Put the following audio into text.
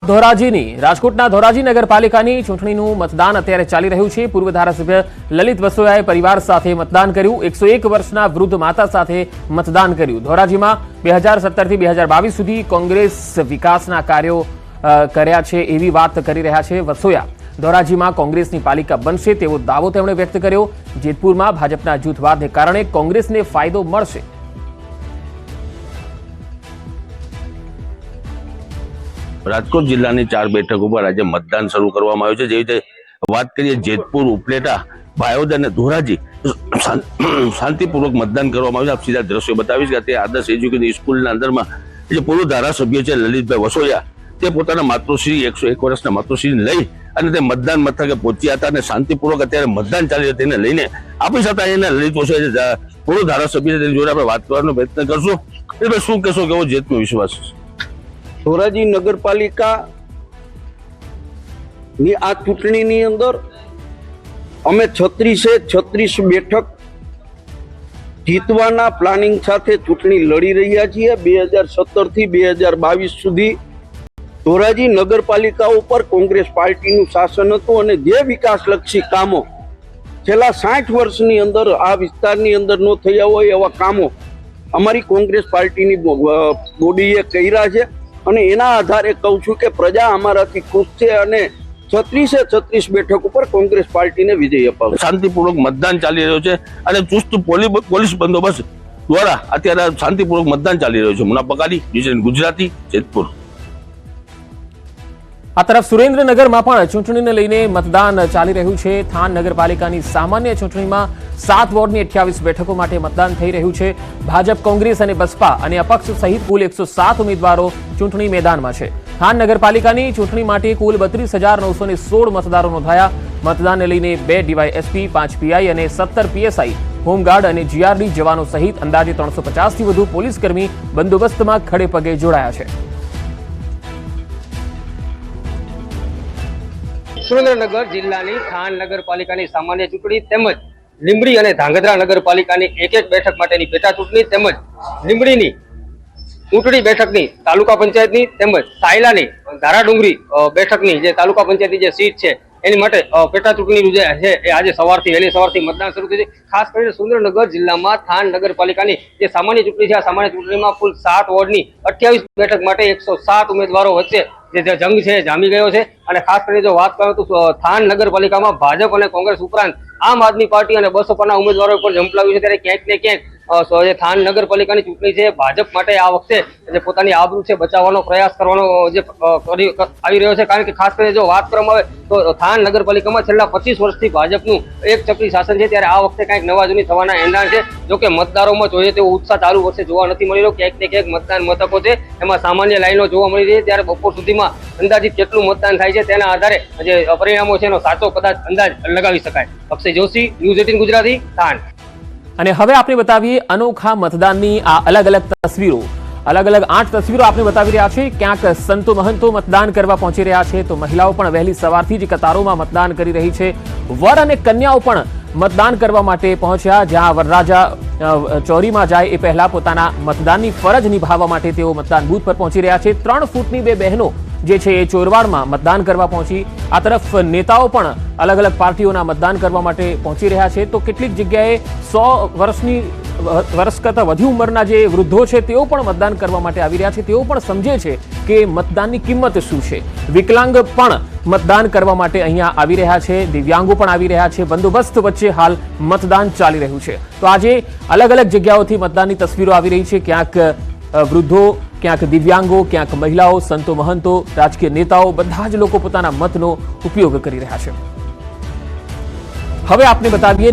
ધોરાજીની રાજકોટના ધોરાજી નગરપાલિકાની ચૂંટણીનું મતદાન અત્યારે ચાલી રહ્યું છે। પૂર્વ ધારાસભ્ય લલિત વસોયાએ પરિવાર સાથે મતદાન કર્યું। 101 વર્ષના વૃદ્ધ માતા સાથે મતદાન કર્યું। ધોરાજીમાં 2017 થી 2022 સુધી કોંગ્રેસ વિકાસના કાર્યો કર્યા છે એવી વાત કરી રહ્યા છે વસોયા। ધોરાજીમાં કોંગ્રેસની પાલિકા બનશે તેવો દાવો તેમણે વ્યક્ત કર્યો। જેતપુરમાં ભાજપના જૂથવાદને કારણે કોંગ્રેસને ફાયદો મળશે। રાજકોટ જિલ્લાની 4 બેઠકો પર આજે મતદાન શરૂ કરવામાં આવ્યું છે। જેવી રીતે વાત કરીએ જેતપુર, ઉપલેટા, ભાયોદ અને ધોરાજી શાંતિપૂર્વક મતદાન કરવામાં આવ્યું છે। આપ સીધા દ્રશ્યો બતાવીશ કે તે આદર્શ એજ્યુકેશન સ્કૂલના અંદરમાં જે પૂર્વ ધારાસભ્ય છે લલિતભાઈ વસોયા તે પોતાના માતૃશ્રી 101 વર્ષના માતૃશ્રીને લઈ અને તે મતદાન મથકે પહોંચ્યા હતા અને શાંતિપૂર્વક અત્યારે મતદાન ચાલી રહ્યું તેને લઈને આપણી સાથે અહીંયા લલિત વસોયા પૂર્વ ધારાસભ્ય તેની જોડે આપણે વાત કરવાનો પ્રયત્ન કરશું। એટલે શું કહેશો, કેવો જેતનો વિશ્વાસ? ધોરાજી નગરપાલિકા ની આ ચૂંટણીની અંદર અમે 36 બેઠક જીતવાના પ્લાનિંગ સાથે ચૂંટણી લડી રહ્યા છીએ। 2017 થી 2022 સુધી ધોરાજી નગરપાલિકા ઉપર કોંગ્રેસ પાર્ટીનું શાસન હતું અને જે વિકાસલક્ષી કામો છેલ્લા 60 વર્ષની અંદર આ વિસ્તારની અંદર ન થયા હોય એવા કામો અમારી કોંગ્રેસ પાર્ટીની બોડીએ કર્યા છે અને એના આધારે કહું છું કે પ્રજા અમારાથી ખુશ છે અને 36 બેઠક ઉપર કોંગ્રેસ પાર્ટીને વિજય અપાવશે। શાંતિપૂર્વક મતદાન ચાલી રહ્યું છે અને ચુસ્ત પોલીસ બંદોબસ્ત દ્વારા અત્યારે શાંતિપૂર્વક મતદાન ચાલી રહ્યું છે। મુના પકાડી, ન્યૂઝ ગુજરાતી, જેતપુર। આ તરફ સુરેન્દ્રનગરમાં પણ ચૂંટણીને લઈને મતદાન ચાલી રહ્યું છે। થાન નગરપાલિકાની સામાન્ય ચૂંટણીમાં 7 વોર્ડની 28 બેઠકો માટે મતદાન થઈ રહ્યું છે। ભાજપ, કોંગ્રેસ અને બસપા અને અપક્ષ સહિત કુલ 107 ઉમેદવારો ચૂંટણી મેદાનમાં છે। થાન નગરપાલિકાની ચૂંટણી માટે કુલ 32,916 મતદારો નોંધાયા। મતદાનને લઈને 2 ડીવાયએસપી, 5 પીઆઈ અને 17 પીએસઆઈ, હોમગાર્ડ અને જીઆરડી જવાનો સહિત અંદાજે 350 થી વધુ પોલીસકર્મી બંદોબસ્તમાં ખડે પગે જોડાયા છે। સુરેન્દ્રનગર જિલ્લાની થાન નગરપાલિકાની સામાન્ય ચૂંટણી તેમજ લીંબડી અને ધાંગધ્રા નગરપાલિકાની એક બેઠક માટેની પેટા ચૂંટણી તેમજ લીંબડીની ચૂંટણી બેઠકની તાલુકા પંચાયતની તેમજ સાયલાની ધારાડુંગરી બેઠકની જે તાલુકા પંચાયતની જે સીટ છે એની માટે પેટા ચૂંટણી જે છે એ આજે વહેલી સવારથી મતદાન શરૂ થયું છે। ખાસ કરીને સુરેન્દ્રનગર જિલ્લામાં થાન નગરપાલિકાની જે સામાન્ય ચૂંટણી છે આ સામાન્ય ચૂંટણીમાં કુલ 7 વોર્ડની 28 બેઠક માટે 107 ઉમેદવારો વચ્ચે જે જંગ છે જામી ગયો છે। અને ખાસ કરીને જો વાત કરું તો થાન નગરપાલિકામાં ભાજપ અને કોંગ્રેસ ઉપરાંત આમ આદમી પાર્ટી અને બસપાના ઉમેદવારો પર ઝંપલાવ્યું છે। ત્યારે ક્યાંક ને ક્યાંક જે થાન નગરપાલિકાની ચૂંટણી છે ભાજપ માટે આ વખતે જે પોતાની આબરૂ છે બચાવવાનો પ્રયાસ કરવાનો જે આવી રહ્યો છે। કારણ કે ખાસ કરીને જો વાત કરવામાં આવે તો થાન નગરપાલિકામાં છેલ્લા 25 વર્ષથી ભાજપનું એક ચક્રી શાસન છે, ત્યારે આ વખતે કંઈક નવા જૂની થવાના એંધાણ છે। જોકે મતદારોમાં જોઈએ તેવો ઉત્સાહ ચાલુ વર્ષે જોવા નથી મળી રહ્યો। ક્યાંક ને ક્યાંક મતદાન મથકો છે એમાં સામાન્ય લાઈનો જોવા મળી રહી છે। ત્યારે બપોર સુધીમાં અંદાજિત કેટલું મતદાન થાય છે તેના આધારે જે પરિણામો છે એનો સાચો કદાચ અંદાજ લગાવી શકાય। Akshay Joshi, news 18 Gujarati, than. અને હવે આપણે બતાવીએ અનોખા મતદાનની આ અલગ અલગ 8 તસવીરો આપણે બતાવી રહ્યા છે। ક્યાંક સંતો મહંતો મતદાન કરવા પહોંચી રહ્યા છે તો મહિલાઓ પણ વહેલી સવારથી જ કતારોમાં મતદાન કરી રહી છે। વર અને કન્યાઓ પણ મતદાન કરવા માટે પહોંચ્યા। જ્યાં વરરાજા ચોરીમાં જાય એ પહેલા પોતાના મતદાનની ફરજ નિભાવવા માટે તેઓ મતદાન બૂથ પર પહોંચી રહ્યા છે। 3 ફૂટની 2 બહેનો જે છે એ ચોરવાડમાં મતદાન કરવા પહોંચી। આ તરફ નેતાઓ પણ અલગ અલગ પાર્ટીઓના મતદાન કરવા માટે પહોંચી રહ્યા છે તો કેટલીક જગ્યાએ 100 વર્ષ કરતાં વધુ ઉંમરના જે વૃદ્ધો છે તેઓ પણ મતદાન કરવા માટે આવી રહ્યા છે। તેઓ પણ સમજે છે કે મતદાનની કિંમત શું છે। વિકલાંગ પણ મતદાન કરવા માટે અહીંયા આવી રહ્યા છે, દિવ્યાંગો પણ આવી રહ્યા છે। બંદોબસ્ત વચ્ચે હાલ મતદાન ચાલી રહ્યું છે। તો આજે અલગ અલગ જગ્યાઓથી મતદાનની તસવીરો આવી રહી છે। ક્યાંક વૃદ્ધો, ક્યાંક દિવ્યાંગો, ક્યાંક મહિલાઓ, સંતો મહંતો, રાજકીય નેતાઓ બધા જ લોકો પોતાના મતનો ઉપયોગ કરી રહ્યા છે। હવે આપને બતાવીએ